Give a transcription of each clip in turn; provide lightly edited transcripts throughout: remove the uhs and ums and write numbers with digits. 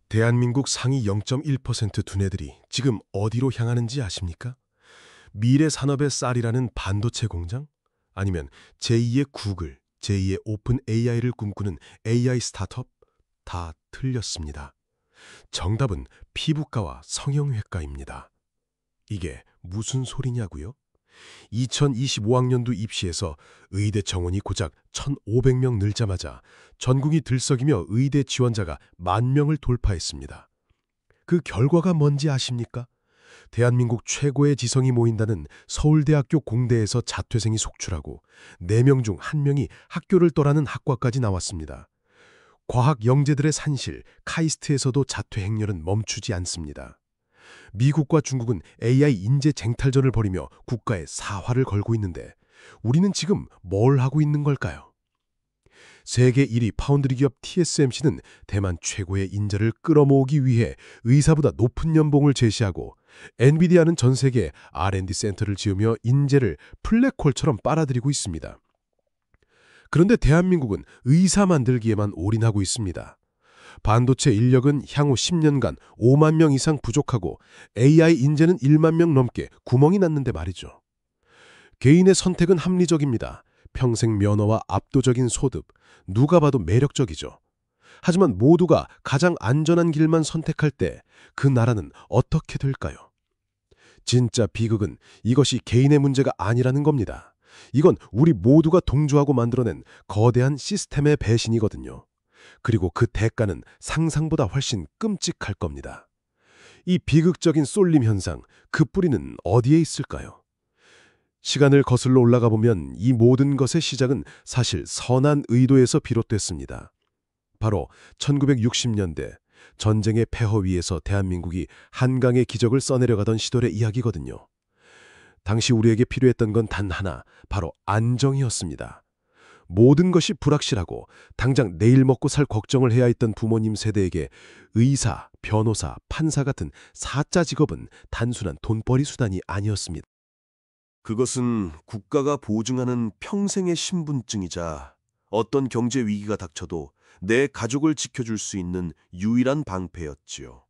대한민국 상위 0.1% 두뇌들이 지금 어디로 향하는지 아십니까? 미래 산업의 쌀이라는 반도체 공장? 아니면 제2의 구글, 제2의 오픈 AI를 꿈꾸는 AI 스타트업? 다 틀렸습니다. 정답은 피부과와 성형외과입니다. 이게 무슨 소리냐고요? 2025학년도 입시에서 의대 정원이 고작 1,500명 늘자마자 전국이 들썩이며 의대 지원자가 10,000명을 돌파했습니다. 그 결과가 뭔지 아십니까? 대한민국 최고의 지성이 모인다는 서울대학교 공대에서 자퇴생이 속출하고 4명 중 1명이 학교를 떠나는 학과까지 나왔습니다. 과학 영재들의 산실 카이스트에서도 자퇴 행렬은 멈추지 않습니다. 미국과 중국은 AI 인재 쟁탈전을 벌이며 국가에 사활을 걸고 있는데 우리는 지금 뭘 하고 있는 걸까요? 세계 1위 파운드리 기업 TSMC는 대만 최고의 인재를 끌어모으기 위해 의사보다 높은 연봉을 제시하고 엔비디아는 전 세계에 R&D 센터를 지으며 인재를 블랙홀처럼 빨아들이고 있습니다. 그런데 대한민국은 의사 만들기에만 올인하고 있습니다. 반도체 인력은 향후 10년간 5만 명 이상 부족하고 AI 인재는 1만 명 넘게 구멍이 났는데 말이죠. 개인의 선택은 합리적입니다. 평생 면허와 압도적인 소득, 누가 봐도 매력적이죠. 하지만 모두가 가장 안전한 길만 선택할 때 그 나라는 어떻게 될까요? 진짜 비극은 이것이 개인의 문제가 아니라는 겁니다. 이건 우리 모두가 동조하고 만들어낸 거대한 시스템의 배신이거든요. 그리고 그 대가는 상상보다 훨씬 끔찍할 겁니다. 이 비극적인 쏠림 현상, 그 뿌리는 어디에 있을까요? 시간을 거슬러 올라가 보면 이 모든 것의 시작은 사실 선한 의도에서 비롯됐습니다. 바로 1960년대 전쟁의 폐허 위에서 대한민국이 한강의 기적을 써내려가던 시절의 이야기거든요. 당시 우리에게 필요했던 건 단 하나, 바로 안정이었습니다. 모든 것이 불확실하고 당장 내일 먹고 살 걱정을 해야 했던 부모님 세대에게 의사, 변호사, 판사 같은 사자 직업은 단순한 돈벌이 수단이 아니었습니다. 그것은 국가가 보증하는 평생의 신분증이자 어떤 경제 위기가 닥쳐도 내 가족을 지켜줄 수 있는 유일한 방패였지요.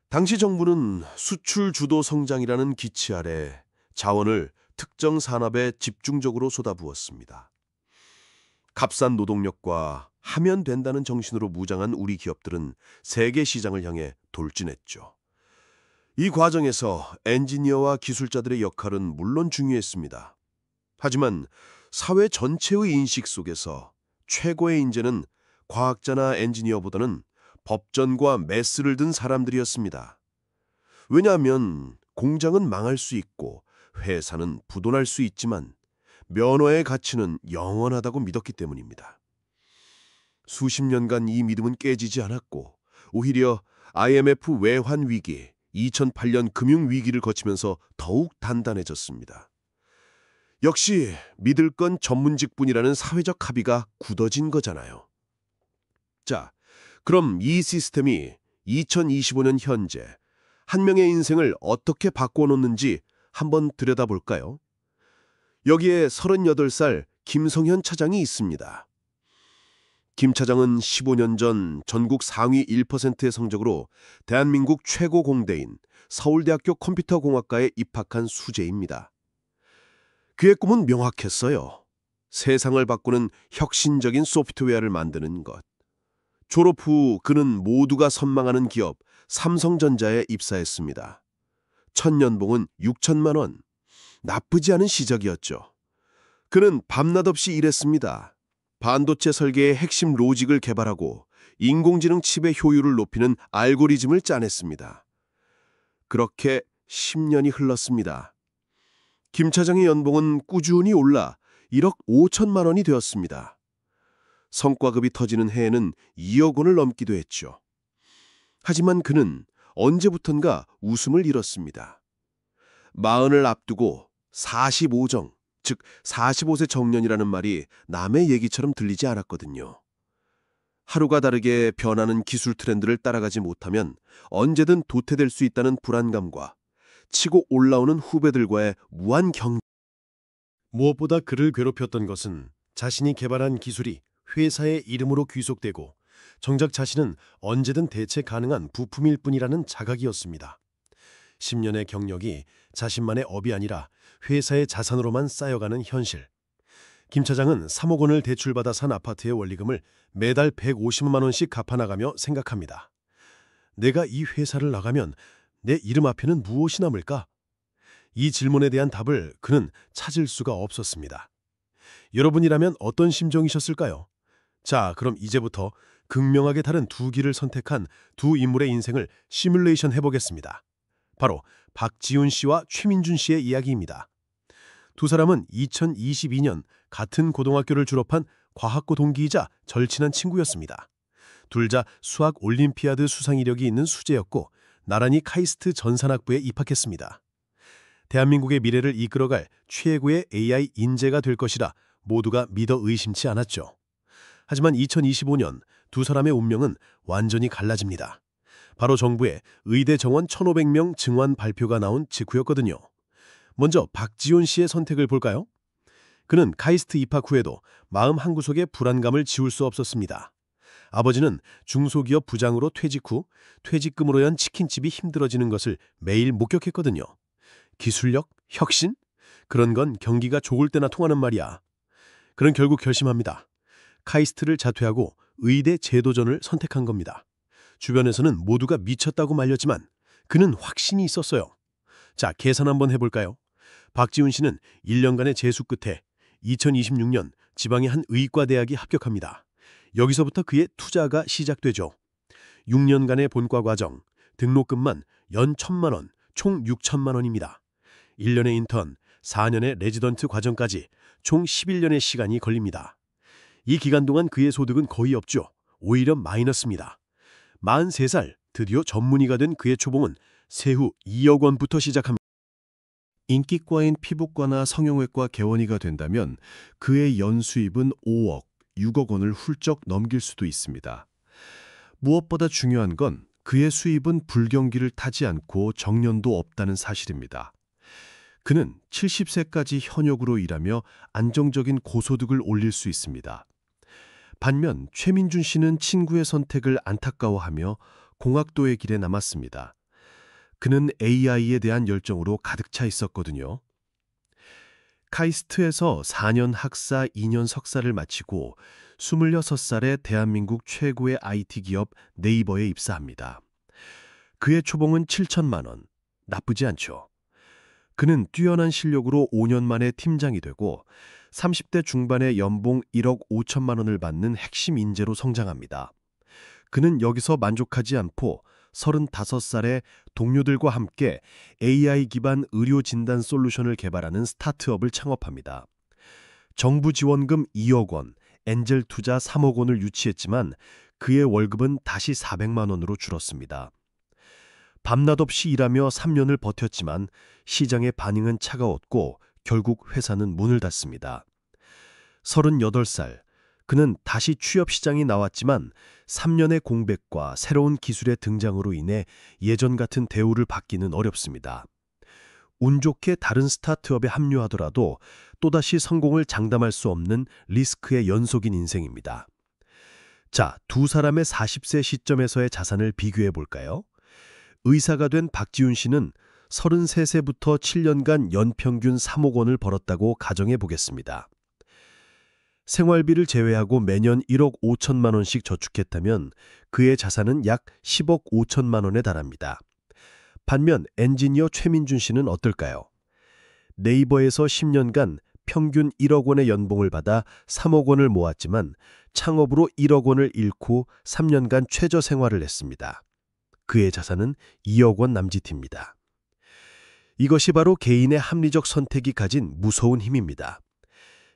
당시 정부는 수출 주도 성장이라는 기치 아래 자원을 특정 산업에 집중적으로 쏟아부었습니다. 값싼 노동력과 하면 된다는 정신으로 무장한 우리 기업들은 세계 시장을 향해 돌진했죠. 이 과정에서 엔지니어와 기술자들의 역할은 물론 중요했습니다. 하지만 사회 전체의 인식 속에서 최고의 인재는 과학자나 엔지니어보다는 법전과 메스를 든 사람들이었습니다. 왜냐하면 공장은 망할 수 있고 회사는 부도날 수 있지만 면허의 가치는 영원하다고 믿었기 때문입니다. 수십 년간 이 믿음은 깨지지 않았고 오히려 IMF 외환 위기, 2008년 금융위기를 거치면서 더욱 단단해졌습니다. 역시 믿을 건 전문직뿐이라는 사회적 합의가 굳어진 거잖아요. 자, 그럼 이 시스템이 2025년 현재 한 명의 인생을 어떻게 바꿔놓는지 한번 들여다볼까요? 여기에 38살 김성현 차장이 있습니다. 김 차장은 15년 전 전국 상위 1%의 성적으로 대한민국 최고 공대인 서울대학교 컴퓨터공학과에 입학한 수재입니다. 그의 꿈은 명확했어요. 세상을 바꾸는 혁신적인 소프트웨어를 만드는 것. 졸업 후 그는 모두가 선망하는 기업 삼성전자에 입사했습니다. 첫 연봉은 6천만 원. 나쁘지 않은 시작이었죠. 그는 밤낮 없이 일했습니다. 반도체 설계의 핵심 로직을 개발하고 인공지능 칩의 효율을 높이는 알고리즘을 짜냈습니다. 그렇게 10년이 흘렀습니다. 김 차장의 연봉은 꾸준히 올라 1억 5천만 원이 되었습니다. 성과급이 터지는 해에는 2억 원을 넘기도 했죠. 하지만 그는 언제부턴가 웃음을 잃었습니다. 마흔을 앞두고 45정, 즉 45세 정년이라는 말이 남의 얘기처럼 들리지 않았거든요. 하루가 다르게 변하는 기술 트렌드를 따라가지 못하면 언제든 도태될 수 있다는 불안감과 치고 올라오는 후배들과의 무한 경쟁. 무엇보다 그를 괴롭혔던 것은 자신이 개발한 기술이 회사의 이름으로 귀속되고 정작 자신은 언제든 대체 가능한 부품일 뿐이라는 자각이었습니다. 10년의 경력이 자신만의 업이 아니라 회사의 자산으로만 쌓여가는 현실. 김 차장은 3억 원을 대출받아 산 아파트의 원리금을 매달 150만 원씩 갚아나가며 생각합니다. 내가 이 회사를 나가면 내 이름 앞에는 무엇이 남을까? 이 질문에 대한 답을 그는 찾을 수가 없었습니다. 여러분이라면 어떤 심정이셨을까요? 자, 그럼 이제부터 극명하게 다른 두 길을 선택한 두 인물의 인생을 시뮬레이션 해보겠습니다. 바로 박지훈 씨와 최민준 씨의 이야기입니다. 두 사람은 2022년 같은 고등학교를 졸업한 과학고 동기이자 절친한 친구였습니다. 둘 다 수학 올림피아드 수상 이력이 있는 수재였고 나란히 카이스트 전산학부에 입학했습니다. 대한민국의 미래를 이끌어갈 최고의 AI 인재가 될 것이라 모두가 믿어 의심치 않았죠. 하지만 2025년 두 사람의 운명은 완전히 갈라집니다. 바로 정부의 의대 정원 1,500명 증원 발표가 나온 직후였거든요. 먼저 박지훈 씨의 선택을 볼까요? 그는 카이스트 입학 후에도 마음 한구석의 불안감을 지울 수 없었습니다. 아버지는 중소기업 부장으로 퇴직 후 퇴직금으로 연 치킨집이 힘들어지는 것을 매일 목격했거든요. 기술력? 혁신? 그런 건 경기가 좋을 때나 통하는 말이야. 그는 결국 결심합니다. 카이스트를 자퇴하고 의대 제도전을 선택한 겁니다. 주변에서는 모두가 미쳤다고 말렸지만 그는 확신이 있었어요. 자, 계산 한번 해볼까요? 박지훈 씨는 1년간의 재수 끝에 2026년 지방의 한 의과대학에 합격합니다. 여기서부터 그의 투자가 시작되죠. 6년간의 본과 과정, 등록금만 연 1,000만 원, 총 6천만 원입니다. 1년의 인턴, 4년의 레지던트 과정까지 총 11년의 시간이 걸립니다. 이 기간 동안 그의 소득은 거의 없죠. 오히려 마이너스입니다. 43살, 드디어 전문의가 된 그의 초봉은 세후 2억 원부터 시작합니다. 인기과인 피부과나 성형외과 개원이가 된다면 그의 연수입은 5억, 6억 원을 훌쩍 넘길 수도 있습니다. 무엇보다 중요한 건 그의 수입은 불경기를 타지 않고 정년도 없다는 사실입니다. 그는 70세까지 현역으로 일하며 안정적인 고소득을 올릴 수 있습니다. 반면 최민준 씨는 친구의 선택을 안타까워하며 공학도의 길에 남았습니다. 그는 AI에 대한 열정으로 가득 차 있었거든요. 카이스트에서 4년 학사 2년 석사를 마치고 26살에 대한민국 최고의 IT 기업 네이버에 입사합니다. 그의 초봉은 7천만 원, 나쁘지 않죠. 그는 뛰어난 실력으로 5년 만에 팀장이 되고 30대 중반에 연봉 1억 5천만 원을 받는 핵심 인재로 성장합니다. 그는 여기서 만족하지 않고 35살에 동료들과 함께 AI 기반 의료 진단 솔루션을 개발하는 스타트업을 창업합니다. 정부 지원금 2억 원, 엔젤 투자 3억 원을 유치했지만 그의 월급은 다시 400만 원으로 줄었습니다. 밤낮 없이 일하며 3년을 버텼지만 시장의 반응은 차가웠고 결국 회사는 문을 닫습니다. 38살, 그는 다시 취업시장이 나왔지만 3년의 공백과 새로운 기술의 등장으로 인해 예전 같은 대우를 받기는 어렵습니다. 운 좋게 다른 스타트업에 합류하더라도 또다시 성공을 장담할 수 없는 리스크의 연속인 인생입니다. 자, 두 사람의 40세 시점에서의 자산을 비교해 볼까요? 의사가 된 박지훈 씨는 33세부터 7년간 연평균 3억 원을 벌었다고 가정해 보겠습니다. 생활비를 제외하고 매년 1억 5천만 원씩 저축했다면 그의 자산은 약 10억 5천만 원에 달합니다. 반면 엔지니어 최민준 씨는 어떨까요? 네이버에서 10년간 평균 1억 원의 연봉을 받아 3억 원을 모았지만 창업으로 1억 원을 잃고 3년간 최저 생활을 했습니다. 그의 자산은 2억 원 남짓입니다. 이것이 바로 개인의 합리적 선택이 가진 무서운 힘입니다.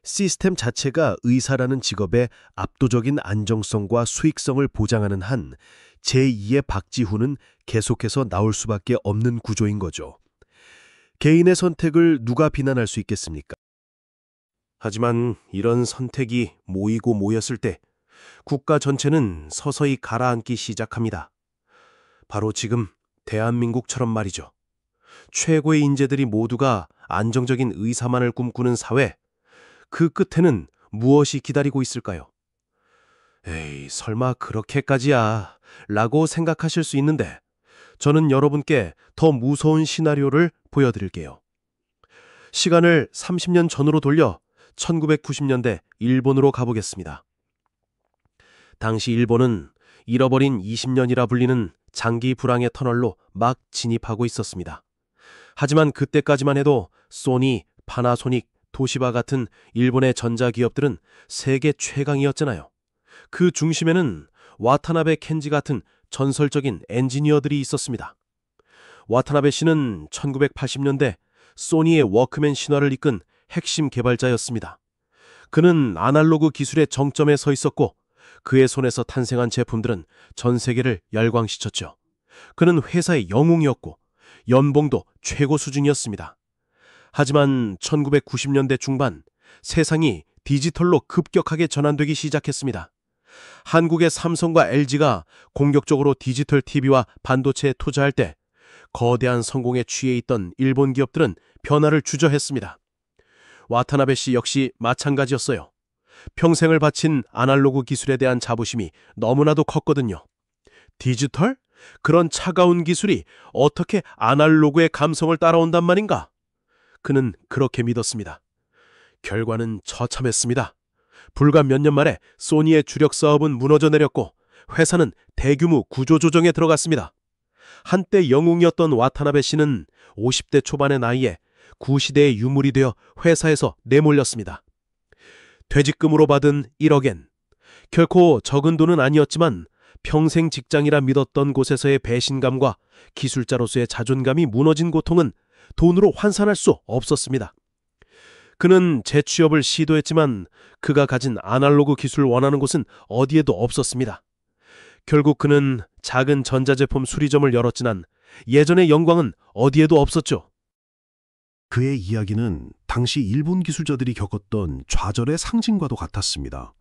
시스템 자체가 의사라는 직업의 압도적인 안정성과 수익성을 보장하는 한 제2의 박지훈은 계속해서 나올 수밖에 없는 구조인 거죠. 개인의 선택을 누가 비난할 수 있겠습니까? 하지만 이런 선택이 모이고 모였을 때 국가 전체는 서서히 가라앉기 시작합니다. 바로 지금 대한민국처럼 말이죠. 최고의 인재들이 모두가 안정적인 의사만을 꿈꾸는 사회, 그 끝에는 무엇이 기다리고 있을까요? 에이, 설마 그렇게까지야 라고 생각하실 수 있는데 저는 여러분께 더 무서운 시나리오를 보여드릴게요. 시간을 30년 전으로 돌려 1990년대 일본으로 가보겠습니다. 당시 일본은 잃어버린 20년이라 불리는 장기 불황의 터널로 막 진입하고 있었습니다. 하지만 그때까지만 해도 소니, 파나소닉, 도시바 같은 일본의 전자기업들은 세계 최강이었잖아요. 그 중심에는 와타나베 켄지 같은 전설적인 엔지니어들이 있었습니다. 와타나베 씨는 1980년대 소니의 워크맨 신화를 이끈 핵심 개발자였습니다. 그는 아날로그 기술의 정점에 서 있었고 그의 손에서 탄생한 제품들은 전 세계를 열광시켰죠. 그는 회사의 영웅이었고 연봉도 최고 수준이었습니다. 하지만 1990년대 중반 세상이 디지털로 급격하게 전환되기 시작했습니다. 한국의 삼성과 LG가 공격적으로 디지털 TV와 반도체에 투자할 때 거대한 성공에 취해 있던 일본 기업들은 변화를 주저했습니다. 와타나베 씨 역시 마찬가지였어요. 평생을 바친 아날로그 기술에 대한 자부심이 너무나도 컸거든요. 디지털? 그런 차가운 기술이 어떻게 아날로그의 감성을 따라온단 말인가? 그는 그렇게 믿었습니다. 결과는 처참했습니다. 불과 몇 년 만에 소니의 주력 사업은 무너져 내렸고 회사는 대규모 구조조정에 들어갔습니다. 한때 영웅이었던 와타나베 씨는 50대 초반의 나이에 구시대의 유물이 되어 회사에서 내몰렸습니다. 퇴직금으로 받은 1억엔. 결코 적은 돈은 아니었지만 평생 직장이라 믿었던 곳에서의 배신감과 기술자로서의 자존감이 무너진 고통은 돈으로 환산할 수 없었습니다. 그는 재취업을 시도했지만 그가 가진 아날로그 기술을 원하는 곳은 어디에도 없었습니다. 결국 그는 작은 전자제품 수리점을 열었지만 예전의 영광은 어디에도 없었죠. 그의 이야기는 당시 일본 기술자들이 겪었던 좌절의 상징과도 같았습니다.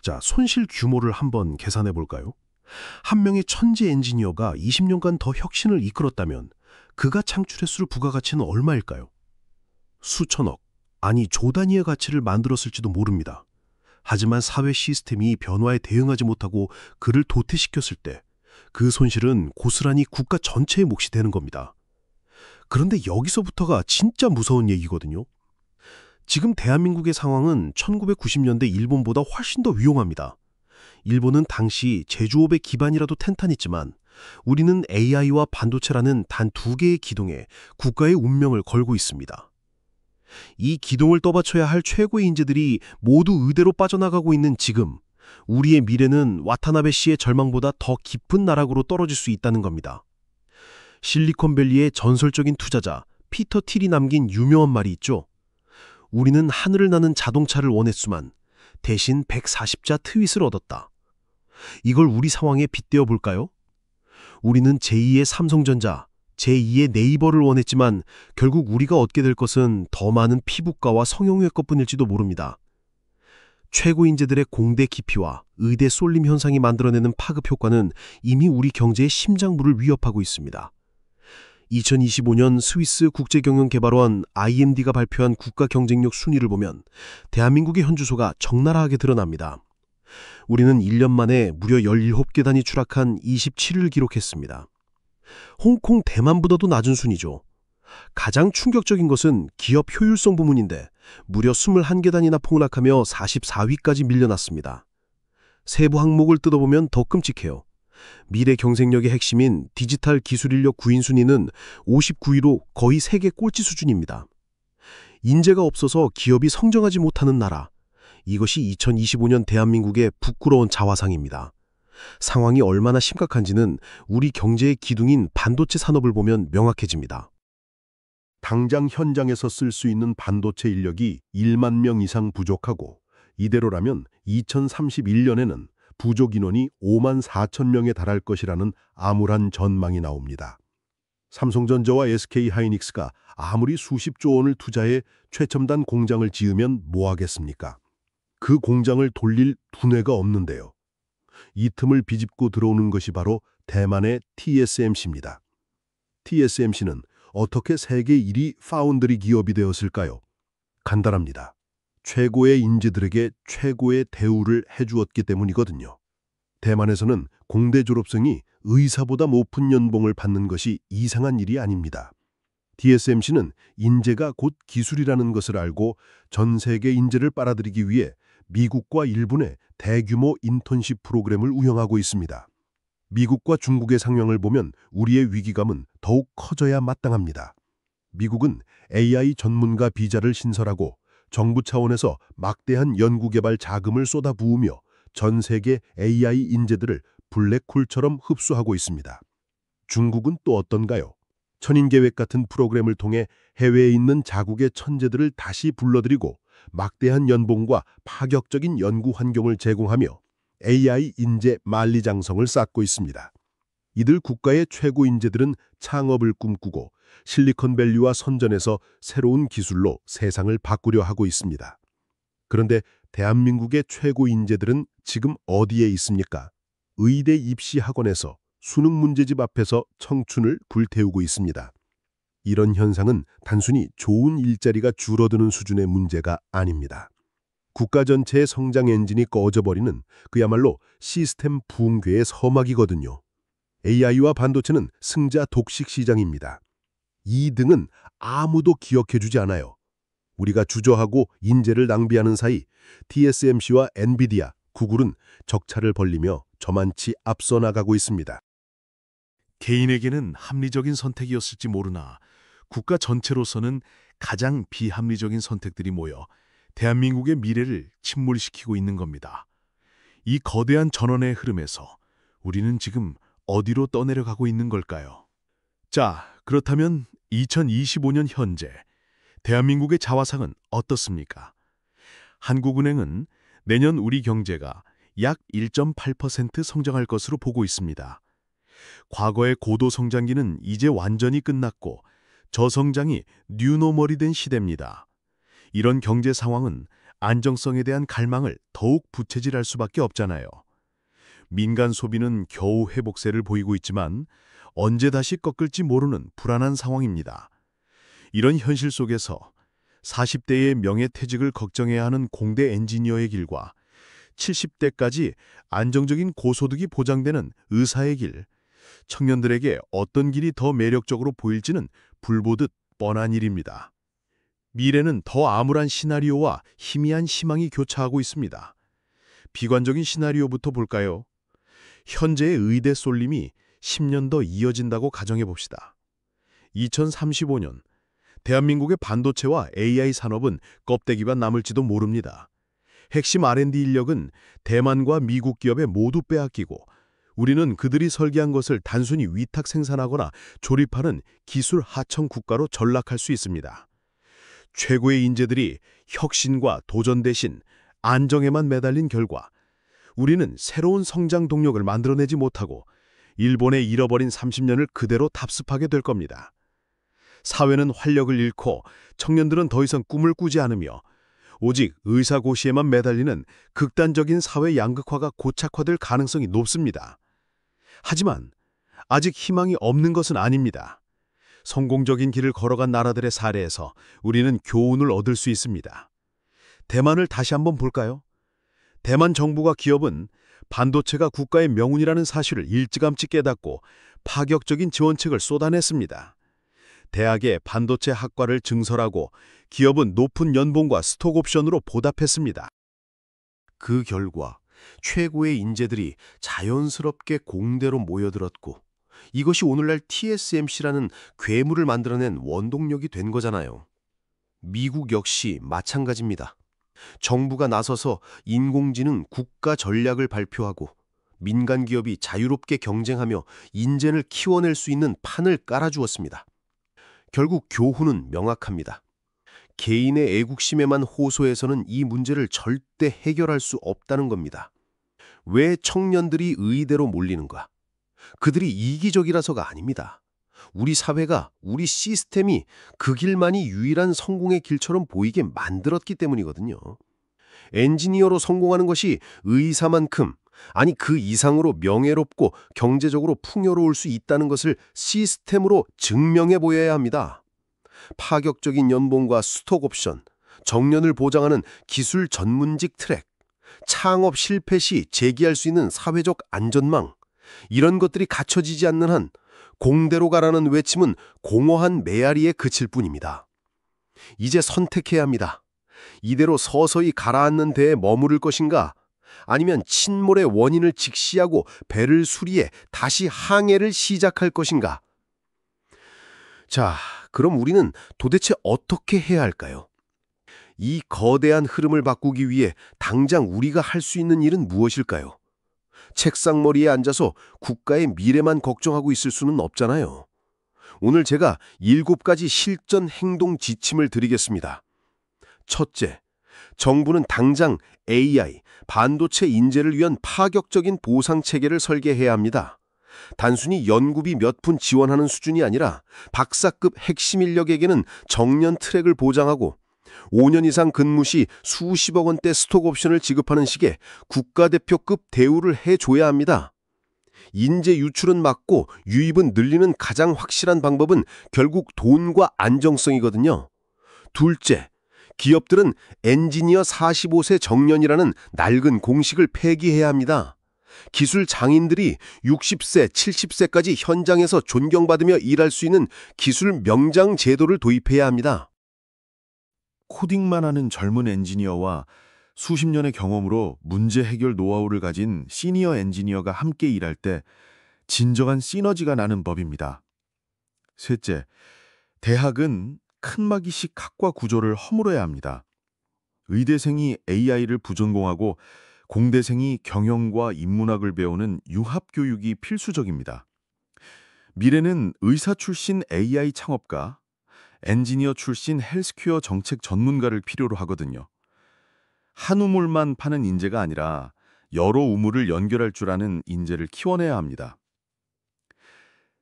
자, 손실 규모를 한번 계산해 볼까요? 한 명의 천재 엔지니어가 20년간 더 혁신을 이끌었다면 그가 창출했을 부가가치는 얼마일까요? 수천억, 아니 조 단위의 가치를 만들었을지도 모릅니다. 하지만 사회 시스템이 변화에 대응하지 못하고 그를 도태시켰을 때 그 손실은 고스란히 국가 전체의 몫이 되는 겁니다. 그런데 여기서부터가 진짜 무서운 얘기거든요. 지금 대한민국의 상황은 1990년대 일본보다 훨씬 더 위험합니다. 일본은 당시 제조업의 기반이라도 탄탄했지만 우리는 AI와 반도체라는 단 두 개의 기동에 국가의 운명을 걸고 있습니다. 이 기동을 떠받쳐야 할 최고의 인재들이 모두 의대로 빠져나가고 있는 지금, 우리의 미래는 와타나베 씨의 절망보다 더 깊은 나락으로 떨어질 수 있다는 겁니다. 실리콘밸리의 전설적인 투자자 피터 틸이 남긴 유명한 말이 있죠. 우리는 하늘을 나는 자동차를 원했지만 대신 140자 트윗을 얻었다. 이걸 우리 상황에 빗대어 볼까요? 우리는 제2의 삼성전자, 제2의 네이버를 원했지만 결국 우리가 얻게 될 것은 더 많은 피부과와 성형외과뿐일지도 모릅니다. 최고 인재들의 공대 기피와 의대 쏠림 현상이 만들어내는 파급 효과는 이미 우리 경제의 심장부를 위협하고 있습니다. 2025년 스위스 국제경영개발원 IMD가 발표한 국가 경쟁력 순위를 보면 대한민국의 현주소가 적나라하게 드러납니다. 우리는 1년 만에 무려 17계단이 추락한 27위를 기록했습니다. 홍콩, 대만보다도 낮은 순위죠. 가장 충격적인 것은 기업 효율성 부문인데 무려 21계단이나 폭락하며 44위까지 밀려났습니다. 세부 항목을 뜯어보면 더 끔찍해요. 미래 경쟁력의 핵심인 디지털 기술 인력 구인 순위는 59위로 거의 세계 꼴찌 수준입니다. 인재가 없어서 기업이 성장하지 못하는 나라. 이것이 2025년 대한민국의 부끄러운 자화상입니다. 상황이 얼마나 심각한지는 우리 경제의 기둥인 반도체 산업을 보면 명확해집니다. 당장 현장에서 쓸 수 있는 반도체 인력이 1만 명 이상 부족하고 이대로라면 2031년에는 부족 인원이 5만 4천 명에 달할 것이라는 암울한 전망이 나옵니다. 삼성전자와 SK하이닉스가 아무리 수십조 원을 투자해 최첨단 공장을 지으면 뭐 하겠습니까? 그 공장을 돌릴 두뇌가 없는데요. 이 틈을 비집고 들어오는 것이 바로 대만의 TSMC입니다. TSMC는 어떻게 세계 1위 파운드리 기업이 되었을까요? 간단합니다. 최고의 인재들에게 최고의 대우를 해주었기 때문이거든요. 대만에서는 공대 졸업생이 의사보다 높은 연봉을 받는 것이 이상한 일이 아닙니다. TSMC는 인재가 곧 기술이라는 것을 알고 전 세계 인재를 빨아들이기 위해 미국과 일본의 대규모 인턴십 프로그램을 운영하고 있습니다. 미국과 중국의 상황을 보면 우리의 위기감은 더욱 커져야 마땅합니다. 미국은 AI 전문가 비자를 신설하고 정부 차원에서 막대한 연구개발 자금을 쏟아부으며 전 세계 AI 인재들을 블랙홀처럼 흡수하고 있습니다. 중국은 또 어떤가요? 천인계획 같은 프로그램을 통해 해외에 있는 자국의 천재들을 다시 불러들이고 막대한 연봉과 파격적인 연구 환경을 제공하며 AI 인재 만리장성을 쌓고 있습니다. 이들 국가의 최고 인재들은 창업을 꿈꾸고 실리콘밸리와 선전해서 새로운 기술로 세상을 바꾸려 하고 있습니다. 그런데 대한민국의 최고 인재들은 지금 어디에 있습니까? 의대 입시 학원에서 수능 문제집 앞에서 청춘을 불태우고 있습니다. 이런 현상은 단순히 좋은 일자리가 줄어드는 수준의 문제가 아닙니다. 국가 전체의 성장 엔진이 꺼져버리는 그야말로 시스템 붕괴의 서막이거든요. AI와 반도체는 승자 독식 시장입니다. 이 등은 아무도 기억해주지 않아요. 우리가 주저하고 인재를 낭비하는 사이 TSMC와 엔비디아, 구글은 적차를 벌리며 저만치 앞서 나가고 있습니다. 개인에게는 합리적인 선택이었을지 모르나 국가 전체로서는 가장 비합리적인 선택들이 모여 대한민국의 미래를 침몰시키고 있는 겁니다. 이 거대한 전원의 흐름에서 우리는 지금 어디로 떠내려가고 있는 걸까요? 자, 그렇다면 2025년 현재 대한민국의 자화상은 어떻습니까? 한국은행은 내년 우리 경제가 약 1.8% 성장할 것으로 보고 있습니다. 과거의 고도 성장기는 이제 완전히 끝났고 저성장이 뉴노멀이 된 시대입니다. 이런 경제 상황은 안정성에 대한 갈망을 더욱 부채질할 수밖에 없잖아요. 민간 소비는 겨우 회복세를 보이고 있지만 언제 다시 꺾을지 모르는 불안한 상황입니다. 이런 현실 속에서 40대의 명예퇴직을 걱정해야 하는 공대 엔지니어의 길과 70대까지 안정적인 고소득이 보장되는 의사의 길, 청년들에게 어떤 길이 더 매력적으로 보일지는 불보듯 뻔한 일입니다. 미래는 더 암울한 시나리오와 희미한 희망이 교차하고 있습니다. 비관적인 시나리오부터 볼까요? 현재의 의대 쏠림이 10년 더 이어진다고 가정해 봅시다. 2035년 대한민국의 반도체와 AI 산업은 껍데기만 남을지도 모릅니다. 핵심 R&D 인력은 대만과 미국 기업에 모두 빼앗기고 우리는 그들이 설계한 것을 단순히 위탁 생산하거나 조립하는 기술 하청 국가로 전락할 수 있습니다. 최고의 인재들이 혁신과 도전 대신 안정에만 매달린 결과 우리는 새로운 성장 동력을 만들어내지 못하고 일본에 잃어버린 30년을 그대로 답습하게 될 겁니다. 사회는 활력을 잃고 청년들은 더 이상 꿈을 꾸지 않으며 오직 의사고시에만 매달리는 극단적인 사회 양극화가 고착화될 가능성이 높습니다. 하지만 아직 희망이 없는 것은 아닙니다. 성공적인 길을 걸어간 나라들의 사례에서 우리는 교훈을 얻을 수 있습니다. 대만을 다시 한번 볼까요? 대만 정부가 기업은 반도체가 국가의 명운이라는 사실을 일찌감치 깨닫고 파격적인 지원책을 쏟아냈습니다. 대학에 반도체 학과를 증설하고 기업은 높은 연봉과 스톡옵션으로 보답했습니다. 그 결과 최고의 인재들이 자연스럽게 공대로 모여들었고 이것이 오늘날 TSMC라는 괴물을 만들어낸 원동력이 된 거잖아요. 미국 역시 마찬가지입니다. 정부가 나서서 인공지능 국가 전략을 발표하고 민간 기업이 자유롭게 경쟁하며 인재를 키워낼 수 있는 판을 깔아주었습니다. 결국 교훈은 명확합니다. 개인의 애국심에만 호소해서는 이 문제를 절대 해결할 수 없다는 겁니다. 왜 청년들이 의대로 몰리는가? 그들이 이기적이라서가 아닙니다. 우리 사회가, 우리 시스템이 그 길만이 유일한 성공의 길처럼 보이게 만들었기 때문이거든요. 엔지니어로 성공하는 것이 의사만큼, 아니 그 이상으로 명예롭고 경제적으로 풍요로울 수 있다는 것을 시스템으로 증명해 보여야 합니다. 파격적인 연봉과 스톡옵션, 정년을 보장하는 기술 전문직 트랙, 창업 실패 시 재기할 수 있는 사회적 안전망, 이런 것들이 갖춰지지 않는 한 공대로 가라는 외침은 공허한 메아리에 그칠 뿐입니다. 이제 선택해야 합니다. 이대로 서서히 가라앉는 데에 머무를 것인가, 아니면 침몰의 원인을 직시하고 배를 수리해 다시 항해를 시작할 것인가. 자, 그럼 우리는 도대체 어떻게 해야 할까요? 이 거대한 흐름을 바꾸기 위해 당장 우리가 할 수 있는 일은 무엇일까요? 책상머리에 앉아서 국가의 미래만 걱정하고 있을 수는 없잖아요. 오늘 제가 7가지 실전 행동 지침을 드리겠습니다. 첫째, 정부는 당장 AI, 반도체 인재를 위한 파격적인 보상 체계를 설계해야 합니다. 단순히 연구비 몇 푼 지원하는 수준이 아니라 박사급 핵심 인력에게는 정년 트랙을 보장하고 5년 이상 근무 시 수십억 원대 스톡 옵션을 지급하는 식의 국가대표급 대우를 해줘야 합니다. 인재 유출은 막고 유입은 늘리는 가장 확실한 방법은 결국 돈과 안정성이거든요. 둘째, 기업들은 엔지니어 45세 정년이라는 낡은 공식을 폐기해야 합니다. 기술 장인들이 60세, 70세까지 현장에서 존경받으며 일할 수 있는 기술 명장 제도를 도입해야 합니다. 코딩만 하는 젊은 엔지니어와 수십 년의 경험으로 문제 해결 노하우를 가진 시니어 엔지니어가 함께 일할 때 진정한 시너지가 나는 법입니다. 셋째, 대학은 칸막이식 학과 구조를 허물어야 합니다. 의대생이 AI를 부전공하고 공대생이 경영과 인문학을 배우는 융합교육이 필수적입니다. 미래는 의사 출신 AI 창업가, 엔지니어 출신 헬스케어 정책 전문가를 필요로 하거든요. 한 우물만 파는 인재가 아니라 여러 우물을 연결할 줄 아는 인재를 키워내야 합니다.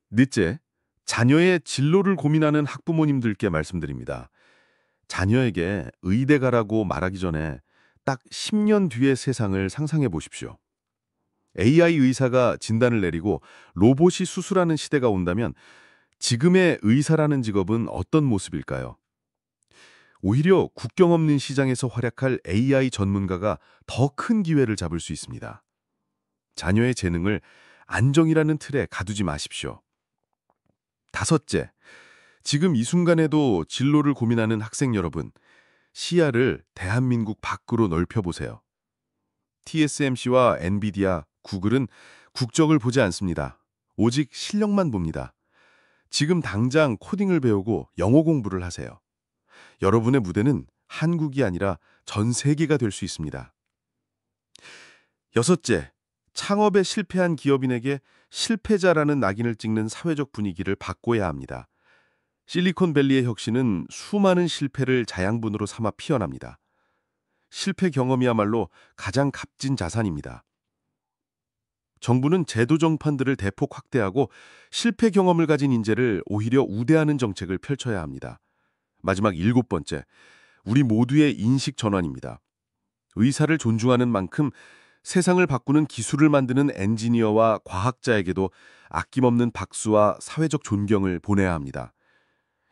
넷째, 자녀의 진로를 고민하는 학부모님들께 말씀드립니다. 자녀에게 의대 가라고 말하기 전에 딱 10년 뒤의 세상을 상상해 보십시오. AI 의사가 진단을 내리고 로봇이 수술하는 시대가 온다면 지금의 의사라는 직업은 어떤 모습일까요? 오히려 국경 없는 시장에서 활약할 AI 전문가가 더 큰 기회를 잡을 수 있습니다. 자녀의 재능을 안정이라는 틀에 가두지 마십시오. 다섯째, 지금 이 순간에도 진로를 고민하는 학생 여러분, 시야를 대한민국 밖으로 넓혀보세요. TSMC와 엔비디아, 구글은 국적을 보지 않습니다. 오직 실력만 봅니다. 지금 당장 코딩을 배우고 영어 공부를 하세요. 여러분의 무대는 한국이 아니라 전 세계가 될 수 있습니다. 여섯째, 창업에 실패한 기업인에게 실패자라는 낙인을 찍는 사회적 분위기를 바꿔야 합니다. 실리콘밸리의 혁신은 수많은 실패를 자양분으로 삼아 피어납니다. 실패 경험이야말로 가장 값진 자산입니다. 정부는 제도 정판들을 대폭 확대하고 실패 경험을 가진 인재를 오히려 우대하는 정책을 펼쳐야 합니다. 마지막 7번째, 우리 모두의 인식 전환입니다. 의사를 존중하는 만큼 세상을 바꾸는 기술을 만드는 엔지니어와 과학자에게도 아낌없는 박수와 사회적 존경을 보내야 합니다.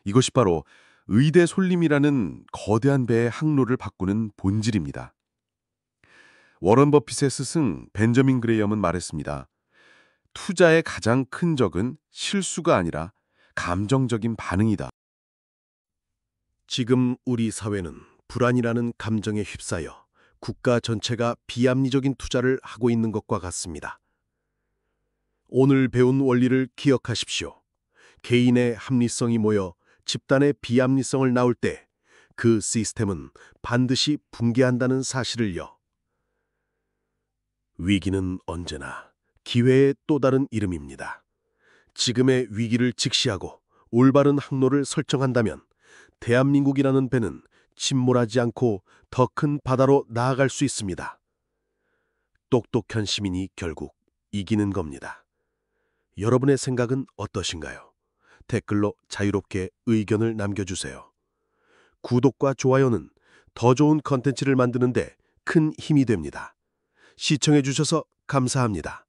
이것이 바로 의대 솔림이라는 거대한 배의 항로를 바꾸는 본질입니다. 워런 버핏의 스승 벤저민 그레이엄은 말했습니다. 투자의 가장 큰 적은 실수가 아니라 감정적인 반응이다. 지금 우리 사회는 불안이라는 감정에 휩싸여 국가 전체가 비합리적인 투자를 하고 있는 것과 같습니다. 오늘 배운 원리를 기억하십시오. 개인의 합리성이 모여 집단의 비합리성을 낳을 때 그 시스템은 반드시 붕괴한다는 사실을요. 위기는 언제나 기회의 또 다른 이름입니다. 지금의 위기를 직시하고 올바른 항로를 설정한다면 대한민국이라는 배는 침몰하지 않고 더 큰 바다로 나아갈 수 있습니다. 똑똑한 시민이 결국 이기는 겁니다. 여러분의 생각은 어떠신가요? 댓글로 자유롭게 의견을 남겨주세요. 구독과 좋아요는 더 좋은 컨텐츠를 만드는 데 큰 힘이 됩니다. 시청해주셔서 감사합니다.